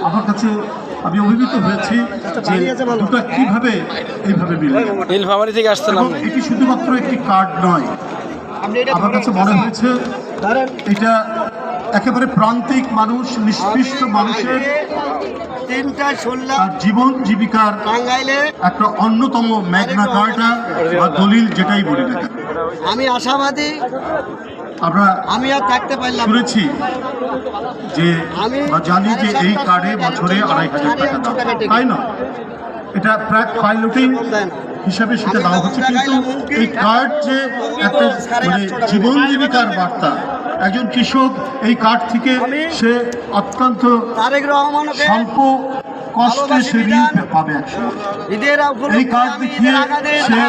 আমার কাছে আমি অভিভূত হয়েছি যে দুটো কিভাবে এইভাবে মিলে। নীলফামারী থেকে আসছিলাম। এটি শুধুমাত্র একটি কার্ড নয়, আমার কাছে মনে হয়েছে এটা একেবারে প্রান্তিক মানুষ, নিষ্পৃষ্ট মানুষের তার জীবন জীবিকার একটা অন্যতম ম্যাগনা কার্টা বা দলিল, যেটাই বলি না। আমি আশাবাদী আমরা আমি আর থাকতে পারলাম শুনেছি যে জানি যে এই কার্ডে বছরে ২৫০০ টাকা দাম, তাই না? এটা প্রাক পাইলটিং হিসাবে সেটা দেওয়া হচ্ছে, কিন্তু এই কার্ড যে একটা মানে জীবন জীবিকার বার্তা, একজন কৃষক এই কার্ড থেকে সে অত্যন্ত স্বল্প কষ্টে সে ঋণ পাবে। এই কার্ড দেখিয়ে সে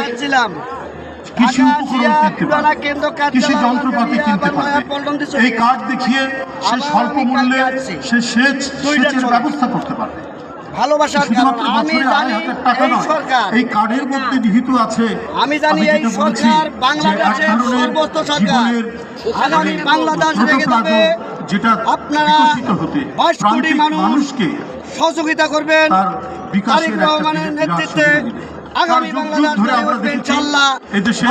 কৃষি উপকরণ কিনতে পারবে, কৃষি যন্ত্রপাতি কিনতে পারবে। এই কার্ড দেখিয়ে সে স্বল্প মূল্যে সে সেচের ব্যবস্থা করতে পারবে। শুধুমাত্র বছরে ২৫০০ টাকা নয়, এই কার্ডের মধ্যে নিহিত আছে আমি জানি এই সরকার বাংলাদেশের সর্বোচ্চ সরকার আগামী বাংলাদেশ রেখে দেবে। যেটা আপনারা ২২ কোটি মানুষকে সহযোগিতা করবেন তারেক রহমানের নেতৃত্বে। আগামী বাংলাদেশ ইনশাআল্লাহ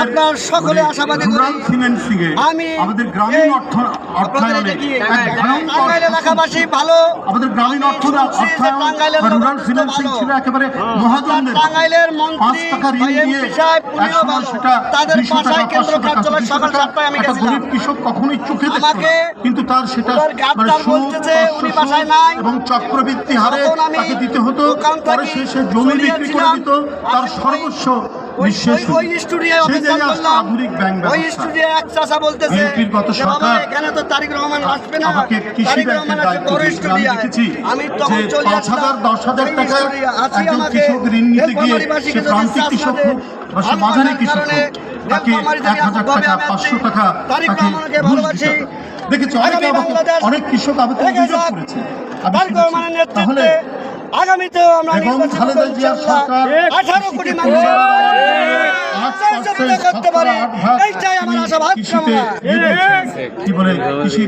আপনার সকলে আশাবাদী করি। আমি আমাদের গ্রামীণ অর্থায়নে টাঙ্গাইল এলাকাবাসী ভালো, আমাদের গ্রামীণ রুরাল ফিন্যান্সিং ছিল একেবারে মহাজনদের। টাঙ্গাইলের মন্ত্রী ৫ টাকা ঋণ দিয়ে একসময় সেটা তাদের ২০০ টাকা, ৫০০ টাকা, সকাল 7টায় আমি একটা গরিব কৃষক কখনোই চোখে দেখত না, কিন্তু তার সেটা মানে এবং চক্রবৃদ্ধি হারে তাকে দিতে হতো। পরে সে জমি বিক্রি করে দিত, তার সর্বস্ব আধুনিক ব্যাংক ব্যবস্থা। বিএনপির গত সরকার আমাকে কৃষি ব্যাংকের দায়িত্ব দিয়েছিল। আমি দেখেছি যে ৫,০০০, ১০,০০০ টাকা একজন কৃষক ঋণ নিতে গিয়ে, সে প্রান্তিক কৃষক হোক বা সে মাঝারি কৃষক হোক, তাকে ১,০০০ টাকা, ৫০০ টাকা তাকে ঘুষ দিতে হবে। দেখেছি অনেক কৃষক আমাকে অভিযোগ করেছে। তাহলে আগামীতেও আমরা খালেদা জিয়ার সরকার 18 কোটি মানুষ করতে পারে, এইটাই আমার আশাবাদ। কি বলে কৃষি